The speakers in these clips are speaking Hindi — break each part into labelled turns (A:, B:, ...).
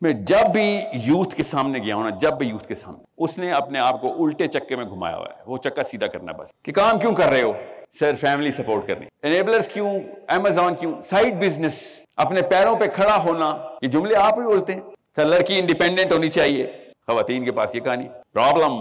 A: मैं जब भी यूथ के सामने गया हूं ना, जब भी यूथ के सामने, उसने अपने आप को उल्टे चक्के में घुमाया हुआ है। वो चक्का सीधा करना बस कि काम क्यों कर रहे हो सर, फैमिली सपोर्ट करनी, एनेबलर्स क्यों, अमेज़न क्यों, साइड बिजनेस, अपने पैरों पे खड़ा होना, ये जुमले आप ही बोलते हैं। सर लड़की इंडिपेंडेंट होनी चाहिए, खवातीन के पास ये कहानी। Problem,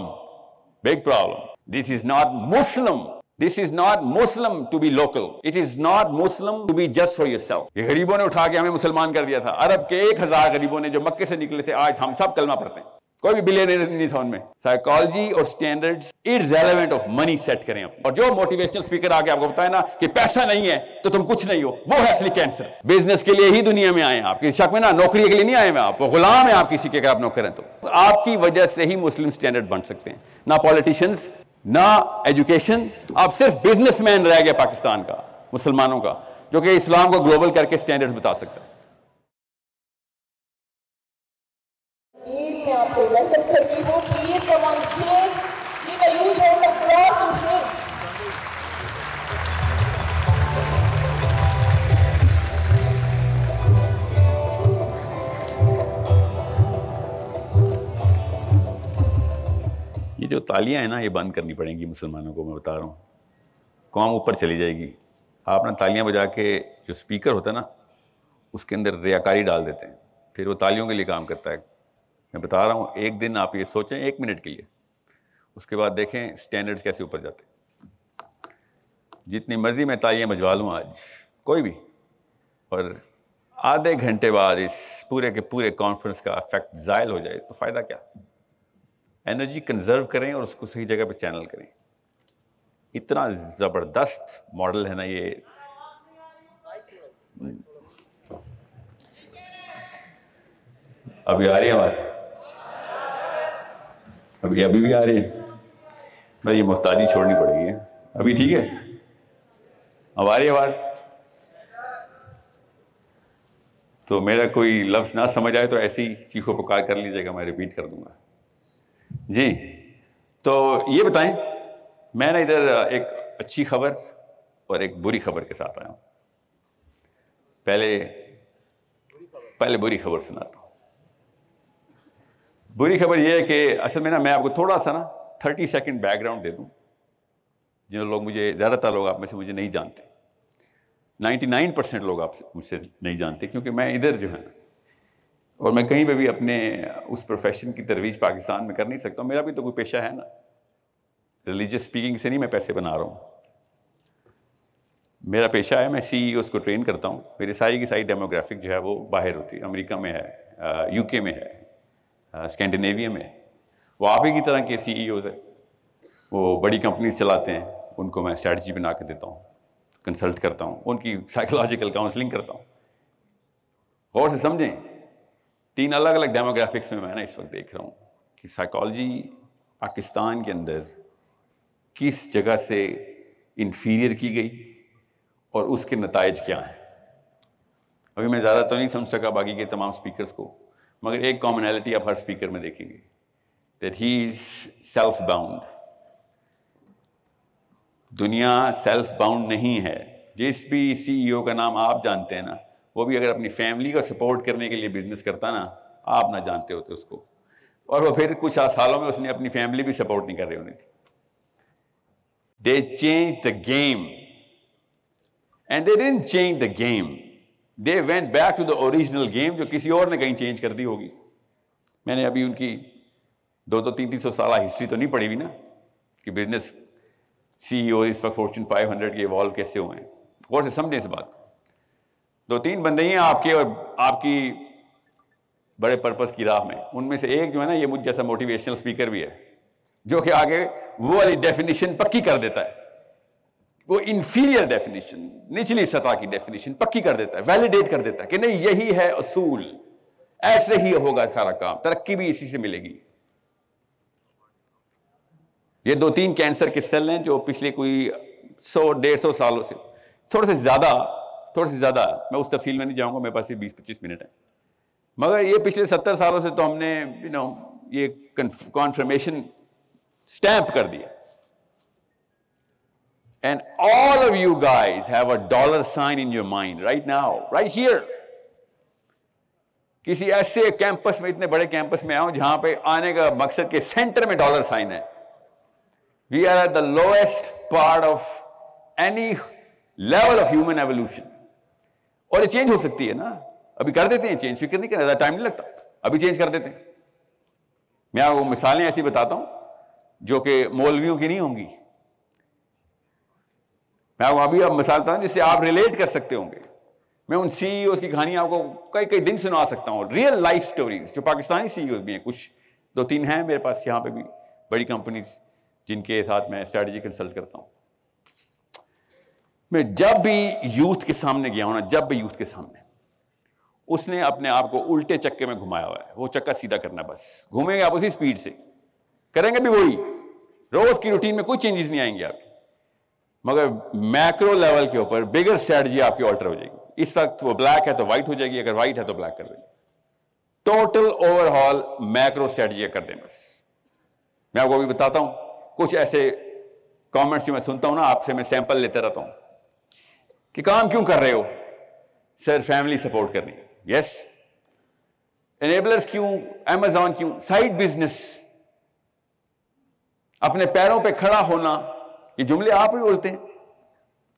A: big problem. This is not Muslim, this is not Muslim to be local, it is not Muslim to be just for yourself. ये गरीबों ने उठा के हमें मुसलमान कर दिया था। अरब के 1000 गरीबों ने जो मक्के से निकले थे, आज हम सब कलमा पढ़ते हैं, कोई भी बिलियनर नहीं था उनमें। साइकोलॉजी और standards irrelevant of money set करें अपने। और जो मोटिवेशनल स्पीकर आके आपको बताए ना कि पैसा नहीं है तो तुम कुछ नहीं हो, वो है असली कैंसर। बिजनेस के लिए ही दुनिया में आए हैं आप, किसी शक में ना, नौकरी के लिए नहीं आए हैं आप। वो गुलाम है आप किसी के, अगर आप नौकर हैं तो। आपकी वजह से ही मुस्लिम स्टैंडर्ड बन सकते हैं, ना पॉलिटिशियंस, ना एजुकेशन। आप सिर्फ बिजनेसमैन रह गया पाकिस्तान का, मुसलमानों का, जो कि इस्लाम को ग्लोबल करके स्टैंडर्ड्स बता सकता है।
B: मैं आपको वेलकम करती हूँ। Please come on stage, give a huge round of applause to him.
A: ये जो तालियां हैं ना, ये बंद करनी पड़ेंगी मुसलमानों को, मैं बता रहा हूँ। कौम ऊपर चली जाएगी। आप ना तालियां बजा के, जो स्पीकर होता है ना, उसके अंदर रियाकारी डाल देते हैं, फिर वो तालियों के लिए काम करता है। मैं बता रहा हूँ, एक दिन आप ये सोचें 1 मिनट के लिए, उसके बाद देखें स्टैंडर्ड्स कैसे ऊपर जाते हैं। जितनी मर्जी मैं तालियां बजवा लूँ आज, कोई भी, और आधे घंटे बाद इस पूरे के पूरे कॉन्फ्रेंस का इफेक्ट ज़ायल हो जाए तो फ़ायदा क्या। एनर्जी कंजर्व करें और उसको सही जगह पे चैनल करें। इतना ज़बरदस्त मॉडल है ना ये। अभी आ रही है आवाज़? अभी भी आ रही है? भाई ये मोहताजी छोड़नी पड़ेगी। अभी ठीक है? अब आ रही है आवाज़? तो मेरा कोई लफ्ज़ ना समझ आए तो ऐसे ही चीखो पुकार कर लीजिएगा, मैं रिपीट कर दूंगा जी। तो ये बताएं, मैं ना इधर एक अच्छी खबर और एक बुरी खबर के साथ आया हूँ। पहले बुरी खबर सुनाता हूँ। बुरी खबर यह है कि असल में ना, मैं आपको थोड़ा सा ना 30 सेकंड बैकग्राउंड दे दूँ। जो लोग मुझे, ज़्यादातर लोग आप में से मुझे नहीं जानते, 99% लोग आपसे मुझसे नहीं जानते, क्योंकि मैं इधर जो है, और मैं कहीं पे भी अपने उस प्रोफेशन की तरवीज पाकिस्तान में कर नहीं सकता। मेरा भी तो कोई पेशा है ना, रिलीजियस स्पीकिंग से नहीं मैं पैसे बना रहा हूँ। मेरा पेशा है, मैं CEOs को ट्रेन करता हूँ। मेरी सारी की सारी डेमोग्राफिक जो है वो बाहर होती है, अमेरिका में है, UK में है, स्कैंडिनेविया में है। वो आप ही की तरह के CEOs है, वो बड़ी कंपनीज चलाते हैं, उनको मैं स्ट्रैटेजी बना के देता हूँ, कंसल्ट करता हूँ, उनकी साइकोलॉजिकल काउंसलिंग करता हूँ। और से समझें, 3 अलग अलग डेमोग्राफिक्स में मैं ना इस वक्त देख रहा हूँ कि साइकोलॉजी पाकिस्तान के अंदर किस जगह से इन्फीरियर की गई और उसके नताइज क्या हैं। अभी मैं ज़्यादा तो नहीं समझ सका बाकी के तमाम स्पीकर्स को, मगर एक कॉमनैलिटी आप हर स्पीकर में देखेंगे, that he is self bound. दुनिया सेल्फ बाउंड नहीं है। जिस भी CEO का नाम आप जानते हैं ना, वो भी अगर अपनी फैमिली को सपोर्ट करने के लिए बिजनेस करता ना, आप ना जानते होते उसको, और वो फिर कुछ सालों में उसने अपनी फैमिली भी सपोर्ट नहीं कर रही होनी थी। They change the game and they didn't change the game, they went back to the original game, जो किसी और ने कहीं चेंज कर दी होगी। मैंने अभी उनकी 200-300 साल हिस्ट्री तो नहीं पढ़ी हुई ना, कि बिजनेस CEO इस वक्त फॉर्च्यून 500 के इवॉल्व कैसे हुए हैं। और से समझें इस बात को। 2-3 बंदे ही हैं आपके और आपकी बड़े पर्पस की राह में, उनमें से एक जो है ना, ये मुझ जैसा मोटिवेशनल स्पीकर भी है, जो कि आगे वो वाली डेफिनेशन पक्की कर देता है, वो इंफीरियर डेफिनेशन, निचली सतह की डेफिनेशन पक्की कर देता है, वैलिडेट कर देता है कि नहीं यही है असूल, ऐसे ही होगा सारा काम, तरक्की भी इसी से मिलेगी। ये 2-3 कैंसर के सेल हैं जो पिछले कोई 100-150 सालों से, थोड़े से ज़्यादा, मैं उस तफसील में नहीं जाऊंगा, मेरे पास ये 20-25 मिनट है, मगर ये पिछले 70 सालों से तो हमने ये कॉन्फर्मेशन स्टैंप कर दिया। And all of you guys have a dollar sign in your mind right now, right here. किसी ऐसे कैंपस में, इतने बड़े कैंपस में आऊं जहां पे आने का मकसद के सेंटर में डॉलर साइन है। We are at the lowest part of any level of human evolution. और ये चेंज हो सकती है ना, अभी कर देते हैं चेंज, फिक्र नहीं करना, टाइम नहीं लगता, अभी चेंज कर देते हैं। मैं आपको मिसालें ऐसी बताता हूं जो कि मौलवियों की नहीं होंगी। मैं आपको अभी अब मिसाल बताता हूं जिससे आप रिलेट कर सकते होंगे। मैं उन सीईओ की कहानी आपको कई कई दिन सुना सकता हूं, रियल लाइफ स्टोरीज, जो पाकिस्तानी सीईओ भी हैं, कुछ 2-3 हैं मेरे पास यहाँ पे भी, बड़ी कंपनीज जिनके साथ मैं स्ट्रेटजी कंसल्ट करता हूं। मैं जब भी यूथ के सामने गया हूं ना, जब भी यूथ के सामने, उसने अपने आप को उल्टे चक्के में घुमाया हुआ है। वो चक्का सीधा करना, बस घूमेंगे आप उसी स्पीड से, करेंगे भी वही, रोज की रूटीन में कोई चेंजेस नहीं आएंगे आपके, मगर मैक्रो लेवल के ऊपर बिगर स्ट्रेटजी आपकी ऑल्टर हो जाएगी। इस वक्त वो ब्लैक है तो व्हाइट हो जाएगी, अगर व्हाइट है तो ब्लैक कर देंगे। टोटल ओवरऑल मैक्रो स्ट्रेटजी कर दें बस। मैं आपको अभी बताता हूं कुछ ऐसे कमेंट्स जो मैं सुनता हूं ना आपसे, मैं सैंपल लेते रहता हूं कि काम क्यों कर रहे हो सर, फैमिली सपोर्ट करनी, यस। एनेबलर्स क्यों, अमेज़न क्यों, साइड बिजनेस, अपने पैरों पे खड़ा होना, ये जुमले आप ही बोलते हैं।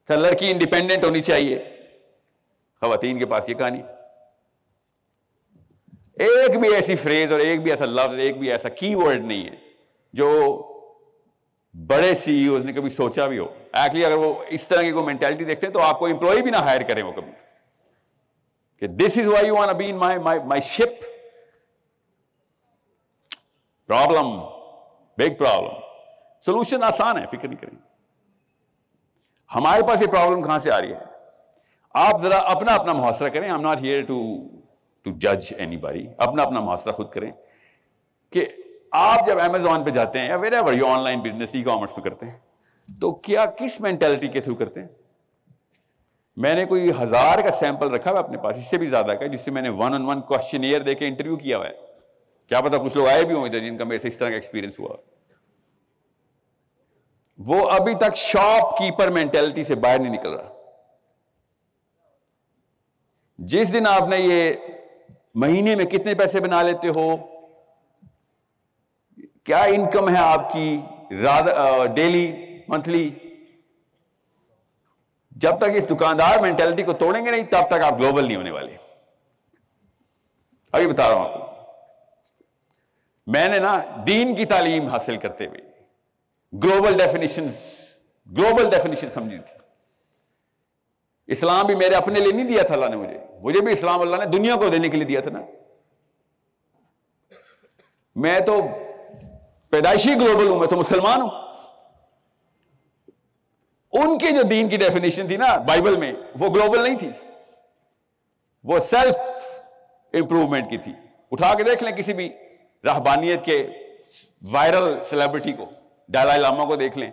A: सर लड़की इंडिपेंडेंट होनी चाहिए, खवातीन के पास ये कहानी। एक भी ऐसी फ्रेज और एक भी ऐसा लफ्ज, एक भी ऐसा कीवर्ड नहीं है जो बड़े सीईओज ने कभी सोचा भी हो। एक्चुअली अगर वो इस तरह की कोई मेंटालिटी देखते हैं तो आपको एम्प्लॉय भी ना हायर करें वो कभी, कि this is why you want to be in my ship. Problem, big problem. Solution आसान है, फिक्र नहीं करें। हमारे पास ये प्रॉब्लम कहां से आ रही है, आप जरा अपना अपना मुहासरा करें। I am not here to जज एनीबॉडी। अपना अपना मुहासरा खुद करें कि आप जब अमेज़न पे जाते हैं या wherever you online business, e commerce पे करते हैं, तो क्या किस मेंटालिटी के थ्रू करते हैं। मैंने कोई 1000 का सैंपल रखा हुआ अपने पास, इससे भी ज्यादा का, जिससे मैंने 1-on-1 क्वेश्चनियर देके इंटरव्यू किया हुआ है। क्या पता कुछ लोग आए भी हों इधर जिनका मेरे से इस तरह का एक्सपीरियंस हुआ। वो अभी तक शॉपकीपर मेंटालिटी से बाहर नहीं निकल रहा। जिस दिन आपने ये महीने में कितने पैसे बना लेते हो, क्या इनकम है आपकी डेली, मंथली, जब तक इस दुकानदार मेंटालिटी को तोड़ेंगे नहीं तब तक आप ग्लोबल नहीं होने वाले। अभी बता रहा हूं आपको, मैंने ना दीन की तालीम हासिल करते हुए ग्लोबल डेफिनेशन समझी थी। इस्लाम भी मेरे अपने लिए नहीं दिया था अल्लाह ने, मुझे भी इस्लाम अल्लाह ने दुनिया को देने के लिए दिया था ना। मैं तो पैदाइशी ग्लोबल हूं, मैं तो मुसलमान हूं। उनकी जो दीन की डेफिनेशन थी ना बाइबल में, वो ग्लोबल नहीं थी, वो सेल्फ इंप्रूवमेंट की थी। उठा के देख लें किसी भी रहबानियत के वायरल सेलिब्रिटी को, दलाई लामा को देख लें,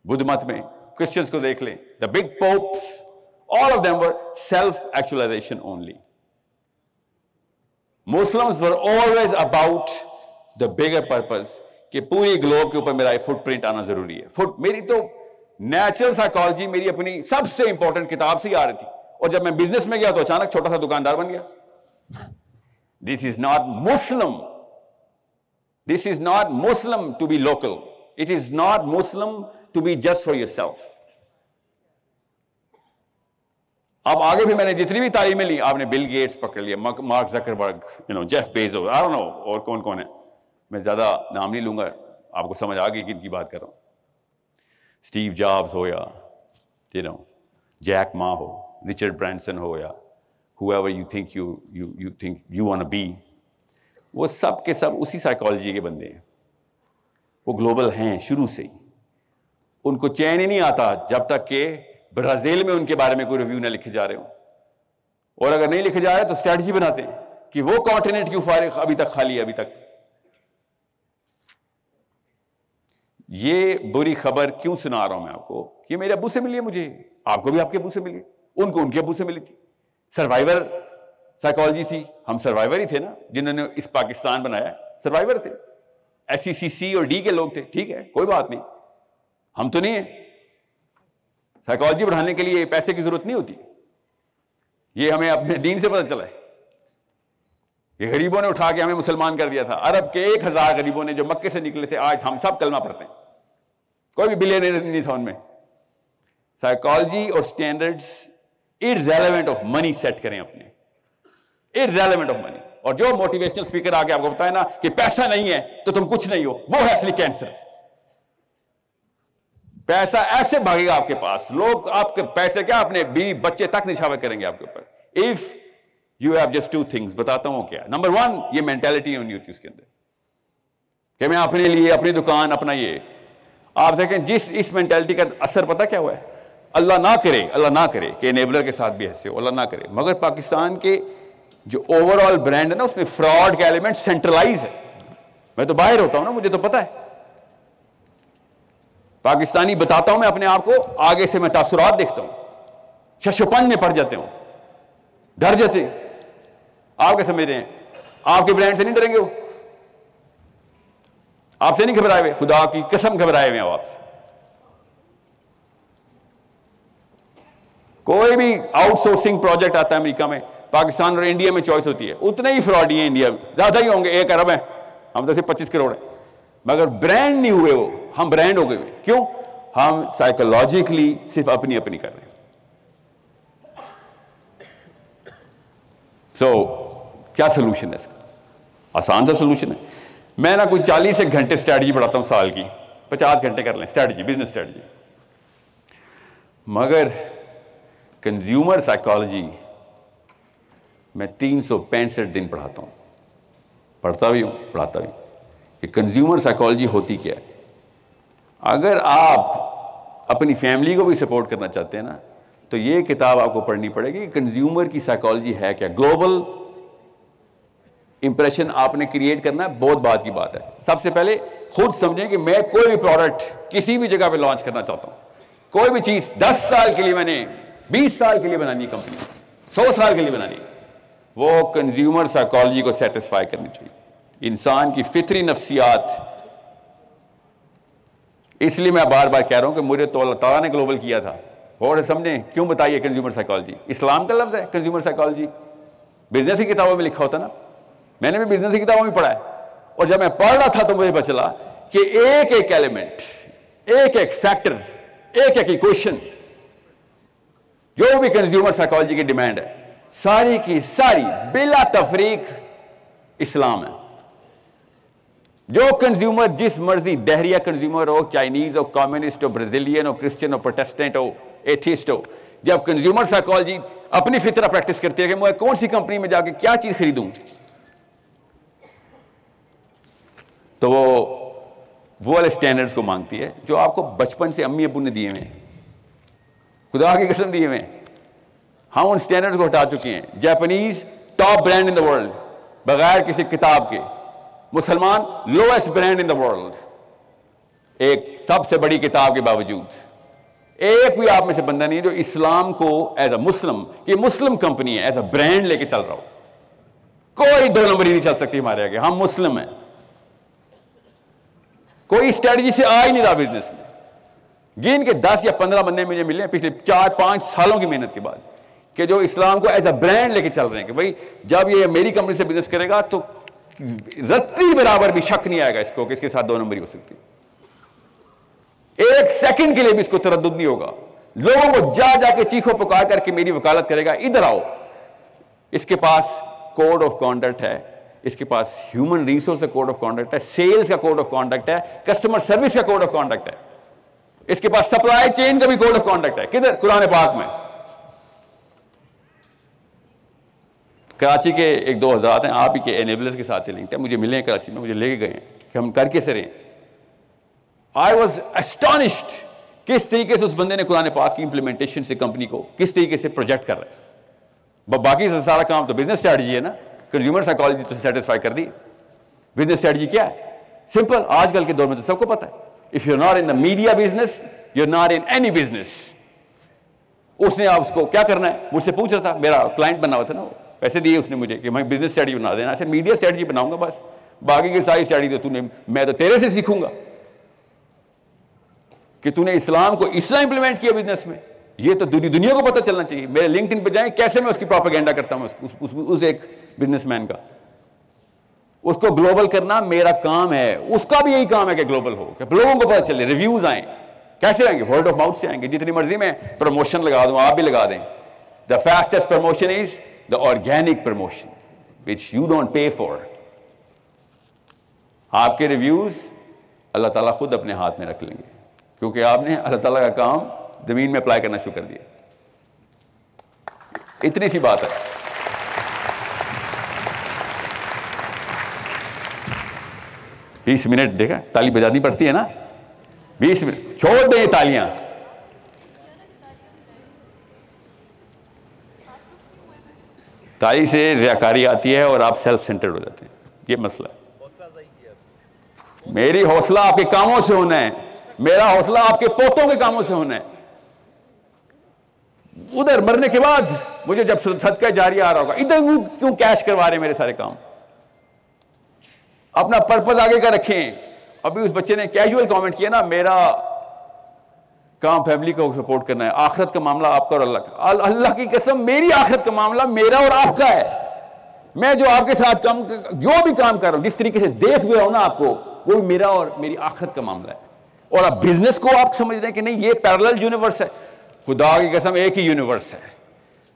A: बुद्ध मत में क्रिश्चियंस को देख लें, the big popes, all of them were self actualisation only. Muslims were always about the bigger purpose कि पूरी ग्लोब के ऊपर मेरा फुटप्रिंट आना जरूरी है। मेरी तो नेचुरल साइकोलॉजी मेरी अपनी सबसे इंपॉर्टेंट किताब से ही आ रही थी, और जब मैं बिजनेस में गया तो अचानक छोटा सा दुकानदार बन गया। This is not Muslim, this is not Muslim to be local, it is not Muslim to be just for yourself. अब आगे भी मैंने जितनी भी तालीमें ली, आपने बिल गेट्स पकड़ लिया, mark Zuckerberg, Jeff Bezos, I don't know और कौन कौन है, मैं ज्यादा नाम नहीं लूंगा, आपको समझ आ गई किनकी बात कर रहा हूं। स्टीव जॉब्स हो या जैक मा हो, रिचर्ड ब्रांसन हो या whoever you think you want to be, वो सब के सब उसी साइकोलॉजी के बंदे हैं। वो ग्लोबल हैं शुरू से ही। उनको चैन ही नहीं आता जब तक कि ब्राजील में उनके बारे में कोई रिव्यू ना लिखे जा रहे हो, और अगर नहीं लिखे जा रहे तो स्ट्रेटजी बनाते हैं कि वो कॉन्टिनेंट क्यों अभी तक खाली है। अभी तक ये बुरी खबर क्यों सुना रहा हूं मैं आपको, कि मेरे अब्बू से मिली है मुझे, आपको भी आपके अब्बू से मिली, उनको उनके अब्बू से मिली थी। सर्वाइवर साइकोलॉजी थी, हम सर्वाइवर ही थे ना, जिन्होंने इस पाकिस्तान बनाया, सर्वाइवर थे। SEC और D के लोग थे, ठीक है कोई बात नहीं, हम तो नहीं है। साइकोलॉजी बढ़ाने के लिए पैसे की जरूरत नहीं होती, ये हमें अपने दीन से पता चला है। ये गरीबों ने उठा के हमें मुसलमान कर दिया था। अरब के 1000 गरीबों ने जो मक्के से निकले थे, आज हम सब कलमा पढ़ते हैं, कोई भी बिलियनर नहीं था उनमें। साइकोलॉजी और standards irrelevant of money set करें अपने, इररेलेवेंट ऑफ मनी। और जो मोटिवेशनल स्पीकर आके आपको बताए ना कि पैसा नहीं है तो तुम कुछ नहीं हो, वो है असली कैंसर। पैसा ऐसे भागेगा आपके पास, लोग आपके पैसे क्या अपने बीवी बच्चे तक निछावर करेंगे आपके ऊपर। If you have just 2 things, बताता हूं क्या। नंबर 1, ये मेंटालिटी होनी होती है उसके अंदर कि मैं अपने लिए, अपनी दुकान, अपना ये। आप देखें जिस इस मेंटालिटी का असर पता क्या हुआ है, अल्लाह ना करे कि एनेबलर के साथ भी ऐसे हो, अल्लाह ना करे, मगर पाकिस्तान के जो ओवरऑल ब्रांड है ना उसमें फ्रॉड का एलिमेंट सेंट्रलाइज है। मैं तो बाहर होता हूं ना, मुझे तो पता है। पाकिस्तानी बताता हूं मैं अपने आप को, आगे से मैं तासुरात देखता हूं, शशोपन में पड़ जाते हूं, डर जाते हैं। आप क्या समझ रहे हैं? आपके ब्रांड से नहीं डरेंगे वो? आपसे नहीं घबराए हुए? खुदा की कसम घबराए हुए हैं आपसे। कोई भी आउटसोर्सिंग प्रोजेक्ट आता है अमेरिका में, पाकिस्तान और इंडिया में चॉइस होती है, उतने ही फ्रॉडी है इंडिया में, ज्यादा ही होंगे, 1 अरब है, हम तो सिर्फ 25 करोड़ है, मगर ब्रांड नहीं हुए वो, हम ब्रांड हो गए। क्यों? हम साइकोलॉजिकली सिर्फ अपनी अपनी कर रहे हैं। क्या सोल्यूशन है इसका? आसान सा सोल्यूशन है। मैं ना कोई 40 एक घंटे स्ट्रैटेजी पढ़ाता हूं साल की, 50 घंटे कर लें स्ट्रैटेजी, बिजनेस स्ट्रैटेजी, मगर कंज्यूमर साइकोलॉजी मैं 365 दिन पढ़ाता हूं, पढ़ता भी हूं, पढ़ाता भी। कि कंज्यूमर साइकोलॉजी होती क्या है। अगर आप अपनी फैमिली को भी सपोर्ट करना चाहते हैं ना, तो ये किताब आपको पढ़नी पड़ेगी कि कंज्यूमर की साइकोलॉजी है क्या। ग्लोबल इंप्रेशन आपने क्रिएट करना है, बहुत बात की बात है। सबसे पहले खुद समझें कि मैं कोई भी प्रोडक्ट किसी भी जगह पे लॉन्च करना चाहता हूं, कोई भी चीज 10 साल के लिए मैंने, 20 साल के लिए बनानी है कंपनी, 100 साल के लिए बनानी है, वो कंज्यूमर साइकोलॉजी को सेटिस्फाई करनी चाहिए, इंसान की फितरी नफ्सियात। इसलिए मैं बार बार कह रहा हूं कि मुझे तो अल्लाह ताला ने ग्लोबल किया था। और समझें क्यों बताइए कंज्यूमर साइकोलॉजी, इस्लाम का लफ्ज है कंज्यूमर साइकोलॉजी, बिजनेस की किताबों में लिखा होता ना, मैंने भी बिजनेस की किताबों में पढ़ा है। और जब मैं पढ़ रहा था तो मुझे पता चला कि एक एक एलिमेंट, एक एक फैक्टर, एक एक इक्वेशन, जो भी कंज्यूमर साइकोलॉजी की डिमांड है, सारी की सारी बिला तफरीक इस्लाम है। जो कंज्यूमर जिस मर्जी दहरिया कंज्यूमर हो, चाइनीज हो, कम्युनिस्ट हो, ब्राजीलियन हो, क्रिश्चियन हो, प्रोटेस्टेंट हो, एथिस्ट हो, जब कंज्यूमर साइकोलॉजी अपनी फितरा प्रैक्टिस करती है कि मैं कौन सी कंपनी में जाके क्या चीज खरीदूं, तो वो वाले स्टैंडर्ड्स को मांगती है जो आपको बचपन से अम्मी अब्बू ने दिए हुए हैं, खुदा की कसम दिए हुए हैं। हम उन स्टैंडर्ड्स को हटा चुके हैं। Japanese top brand in the world बगैर किसी किताब के, मुसलमान lowest brand in the world, एक सबसे बड़ी किताब के बावजूद। एक भी आप में से बंदा नहीं है जो इस्लाम को एज अ मुस्लिम, कि मुस्लिम कंपनी है, एज अ ब्रांड लेके चल रहा हो। कोई 2 नंबर ही नहीं चल सकती हमारे आगे, हम मुस्लिम हैं। कोई स्ट्रेटजी से आ ही नहीं रहा बिजनेस में। गिन के 10 या 15 बंदे मुझे मिले पिछले 4-5 सालों की मेहनत के बाद कि जो इस्लाम को एज अ ब्रांड लेके चल रहे हैं कि भाई जब ये मेरी कंपनी से बिजनेस करेगा तो रत्ती बराबर भी शक नहीं आएगा इसको कि इसके साथ 2 नंबर ही हो सकती, 1 सेकंड के लिए भी इसको तरद्दुद नहीं होगा। लोगों को जा जाके चीखो पुकार करके मेरी वकालत करेगा, इधर आओ। इसके पास कोड ऑफ कॉन्डक्ट है, इसके पास ह्यूमन रिसोर्स का कोड ऑफ कॉन्डक्ट है, सेल्स का कोड ऑफ कॉन्डक्ट है, कस्टमर सर्विस का कोड ऑफ कॉन्डक्ट है, इसके पास सप्लाई चेन का भी कोड ऑफ कॉन्डक्ट है। किधर? कुरान पाक में। कराची के 1-2 हज़ार हैं, आप ही के एनेबलर्स के साथ लिंक्ड है, मुझे मिले हैं कराची में, मुझे लेके गए हैं कि हम कर कैसे रहे। आई वॉज एस्टॉनिश्ड किस तरीके से उस बंदे ने कुरान पाक की इंप्लीमेंटेशन से कंपनी को किस तरीके से प्रोजेक्ट कर रहे हैं। बाकी सारा काम तो बिजनेस स्ट्रैटेजी है ना, कंज्यूमर साइकोलॉजी तो सेटिस्फाई कर दी। बिजनेस स्ट्रैटेजी क्या है? सिंपल, आजकल के दौर में तो सबको पता है, if you are not in the media business, you are not in any business. उसने आप उसको क्या करना है मुझसे पूछ रहा था, मेरा क्लाइंट बना हुआ था ना, पैसे दिए उसने मुझे कि मैं बिजनेस स्ट्रैटेजी बना देना, ऐसे मीडिया स्ट्रैटेजी बनाऊंगा बस, बाकी की सारी स्ट्रैटेजी तो तूने, मैं तो तेरे से सीखूंगा कि तूने इस्लाम को इस तरह इंप्लीमेंट किया बिजनेस में। ये तो दुनिया को पता चलना चाहिए। मेरे लिंक्डइन पे जाएं, कैसे मैं उसकी प्रोपेगेंडा करता हूं उस एक बिजनेसमैन का। उसको ग्लोबल करना मेरा काम है, उसका भी यही काम है कि ग्लोबल हो, कि लोगों को पता चले, रिव्यूज आए। कैसे आएंगे? वर्ड ऑफ माउथ से आएंगे। जितनी मर्जी में प्रमोशन लगा दूं, आप भी लगा दें। The fastest promotion is the organic promotion which you don't pay for. आपके रिव्यूज अल्लाह ताला खुद अपने हाथ में रख लेंगे, क्योंकि आपने अल्लाह ताला का काम जमीन में अप्लाई करना शुरू कर दिया। इतनी सी बात है। बीस मिनट देखा, ताली बजानी पड़ती है ना, 20 मिनट छोड़ दें तालियां। ताली से रियाकारी आती है और आप सेल्फ सेंटर्ड हो जाते हैं, ये मसला है। मेरी हौसला आपके कामों से होना है, मेरा हौसला आपके पोतों के कामों से होना है। उधर मरने के बाद मुझे जब सदका जारिया आ रहा होगा, इधर क्यों कैश करवा रहे मेरे सारे काम? अपना पर्पस आगे का रखें। अभी उस बच्चे ने कैजुअल कमेंट किया ना, मेरा काम फैमिली को सपोर्ट करना है, आखिरत का मामला आपका और अल्लाह का। अल्लाह की कसम, मेरी आखिरत का मामला मेरा और आपका है। मैं जो आपके साथ काम, जो भी काम कर रहा हूं, जिस तरीके से देख हुए हो ना आपको, वो भी मेरा और मेरी आखिरत का मामला है। और अब बिजनेस को आप समझ रहे हैं कि नहीं, ये पैरेलल यूनिवर्स है। खुदा की कसम, एक ही यूनिवर्स है।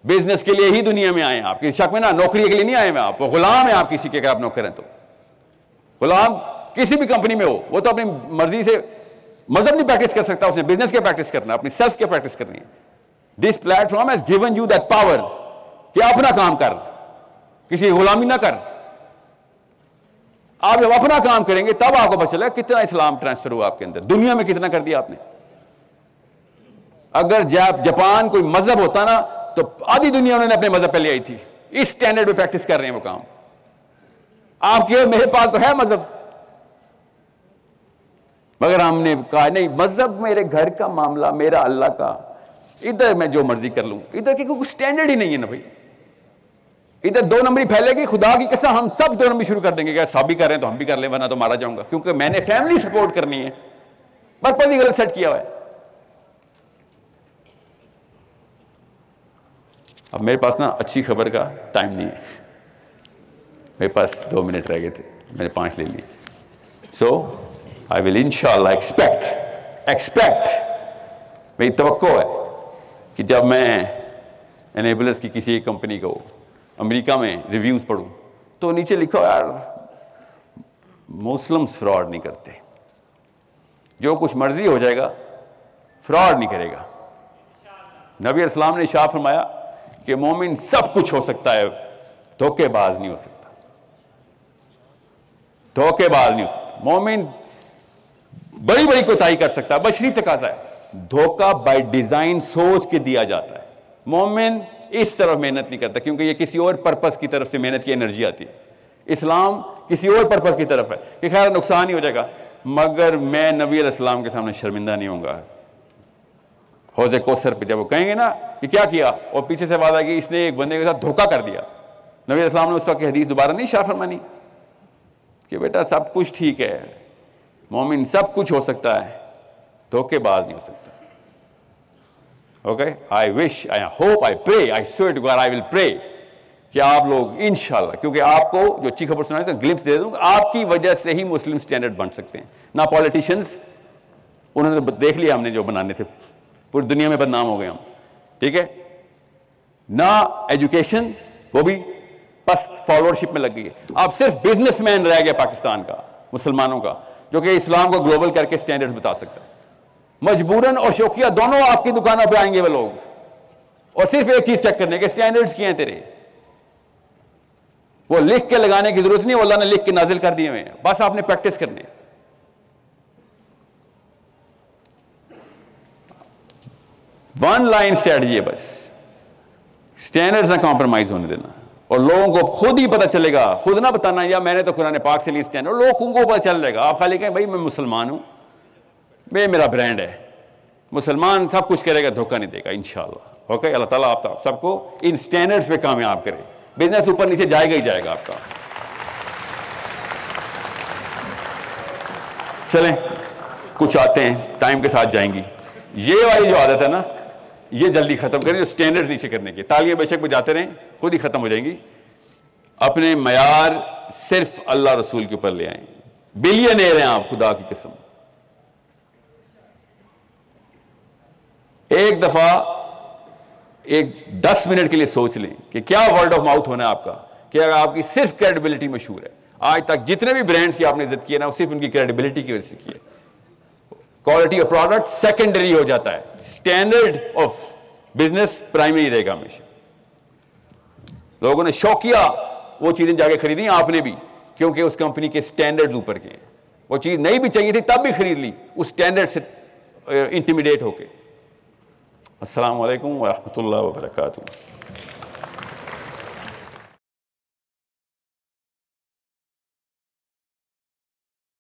A: बिजनेस के लिए ही दुनिया में आए हैं आप, किसी शक में ना, नौकरी के लिए नहीं आए हैं आप। वो गुलाम है आप किसी के, अगर आप नौकर हैं तो। गुलाम किसी भी कंपनी में हो, वो तो अपनी मर्जी से मजहब नहीं प्रैक्टिस कर सकता, उसने बिजनेस के प्रैक्टिस करना, अपनी सेल्फ के प्रैक्टिस करनी है। This platform has given you that power कि अपना काम कर, किसी गुलामी ना कर। आप जब अपना काम करेंगे तब आपको पता चलेगा कितना इस्लाम ट्रांसफर हुआ आपके अंदर, दुनिया में कितना कर दिया आपने। अगर जापान कोई मजहब होता ना, तो आधी दुनिया उन्होंने अपने मजहब पे ले आई थी। इस स्टैंडर्ड पे प्रैक्टिस कर रहे हैं वो काम। आपके मेरे पास तो है मजहब, मगर हमने कहा नहीं, मजहब मेरे घर का मामला, मेरा अल्लाह का, इधर मैं जो मर्जी कर लूं। इधर की कोई स्टैंडर्ड ही नहीं है ना भाई। इधर दो नंबरी फैलेगी, खुदा की कसम हम सब दो नंबरी शुरू कर देंगे। क्या सब भी कर रहे हैं तो हम भी कर लें, वरना तो मारा जाऊंगा, क्योंकि मैंने फैमिली सपोर्ट करनी है। पर्पस ही गलत सेट किया हुआ है। अब मेरे पास ना अच्छी खबर का टाइम नहीं है, मेरे पास 2 मिनट रह गए थे, मैंने 5 ले लिए। सो आई विल इंशाल्लाह एक्सपेक्ट, मेरी तवक्को है कि जब मैं एनेबलर्स की किसी एक कंपनी को अमेरिका में रिव्यूज पढ़ूं, तो नीचे लिखो यार मुस्लिम्स फ्रॉड नहीं करते, जो कुछ मर्जी हो जाएगा, फ्रॉड नहीं करेगा। नबी इस्लाम ने इरशाद फरमाया कि मोमिन सब कुछ हो सकता है, धोखेबाज नहीं हो सकता। धोखेबाज नहीं हो सकता। मोमिन बड़ी बड़ी कोताही कर सकता है, बशरी तकाज़ा है। धोखा बाय डिजाइन सोच के दिया जाता है। मोमिन इस तरफ मेहनत नहीं करता, क्योंकि ये किसी और पर्पस की तरफ से मेहनत की एनर्जी आती है। इस्लाम किसी और पर्पस की तरफ है कि खैर नुकसान ही हो जाएगा, मगर मैं नबी अलैहिस्सलाम के सामने शर्मिंदा नहीं होऊंगा। हौज़े कौसर पे जब वो कहेंगे ना कि क्या किया, और पीछे से आवाज आएगी इसने एक बंदे के साथ धोखा कर दिया, नबी अलैहिस्सलाम ने उस वक्त हदीस दोबारा नहीं शाह फरमानी कि बेटा सब कुछ ठीक है, मोमिन सब कुछ हो सकता है, धोखेबाज नहीं हो सकता। Okay, I wish, I hope, I pray, I swear to God, I will pray कि आप लोग इंशाल्लाह, क्योंकि आपको जो अच्छी खबर सुनाई ग्लिम्स दे दूंगा, आपकी वजह से ही मुस्लिम स्टैंडर्ड बन सकते हैं। ना पॉलिटिशियंस, उन्होंने देख लिया हमने जो बनाने थे, पूरी दुनिया में बदनाम हो गए हम, ठीक है ना। एजुकेशन, वो भी बस फॉलोअरशिप में लग गई है। अब सिर्फ बिजनेसमैन रह गया पाकिस्तान का, मुसलमानों का, जो कि इस्लाम को ग्लोबल करके स्टैंडर्ड्स बता सकता है। मजबूरन और शौकिया दोनों आपकी दुकानों पे आएंगे वो लोग, और सिर्फ एक चीज चेक करने के स्टैंडर्ड्स क्या हैं तेरे। वो लिख के लगाने की जरूरत नहीं, अल्लाह ने लिख के नाजिल कर दिए हुए हैं, बस आपने प्रैक्टिस करनी है। वन लाइन स्ट्रेटजी है बस, स्टैंडर्ड्स ना कॉम्प्रोमाइज होने देना, और लोगों को खुद ही पता चलेगा, खुद ना बताना या मैंने तो कुरान पाक से ली स्टैंडर्ड, लोगों को पता चल जाएगा। आप खाली कहें भाई मैं मुसलमान हूं, मैं मेरा ब्रांड है, मुसलमान सब कुछ करेगा, धोखा नहीं देगा इंशाल्लाह। ओके, अल्लाह ताला आप सबको इन स्टैंडर्ड्स पे कामयाब करे। बिजनेस ऊपर नीचे जाएगा ही जाएगा आपका। चलें कुछ आते हैं, टाइम के साथ जाएंगी। ये वाली जो आदत है ना, ये जल्दी खत्म करें, जो स्टैंडर्ड नीचे करने की। तालियां बेशक बजाते रहें, खुद ही खत्म हो जाएंगी। अपने मयार सिर्फ अल्लाह रसूल के ऊपर ले आए। बिलियनेयर हैं आप, खुदा की कसम। एक दफा एक 10 मिनट के लिए सोच लें कि क्या वर्ड ऑफ माउथ होना है आपका, कि अगर आपकी सिर्फ क्रेडिबिलिटी मशहूर है। आज तक जितने भी ब्रांड्स की आपने इज्जत की है ना, वो सिर्फ उनकी क्रेडिबिलिटी की वजह से की है। क्वालिटी ऑफ प्रोडक्ट सेकेंडरी हो जाता है, स्टैंडर्ड ऑफ बिजनेस प्राइमरी रहेगा हमेशा। लोगों ने शौकिया वो चीजें जाके खरीदी, आपने भी, क्योंकि उस कंपनी के स्टैंडर्ड्स ऊपर के हैं। वो चीज नहीं भी चाहिए थी तब भी खरीद ली उस स्टैंडर्ड से इंटिमिडेट होके। अस्सलाम वालेकुम व रहमतुल्लाहि व बरकातुहू।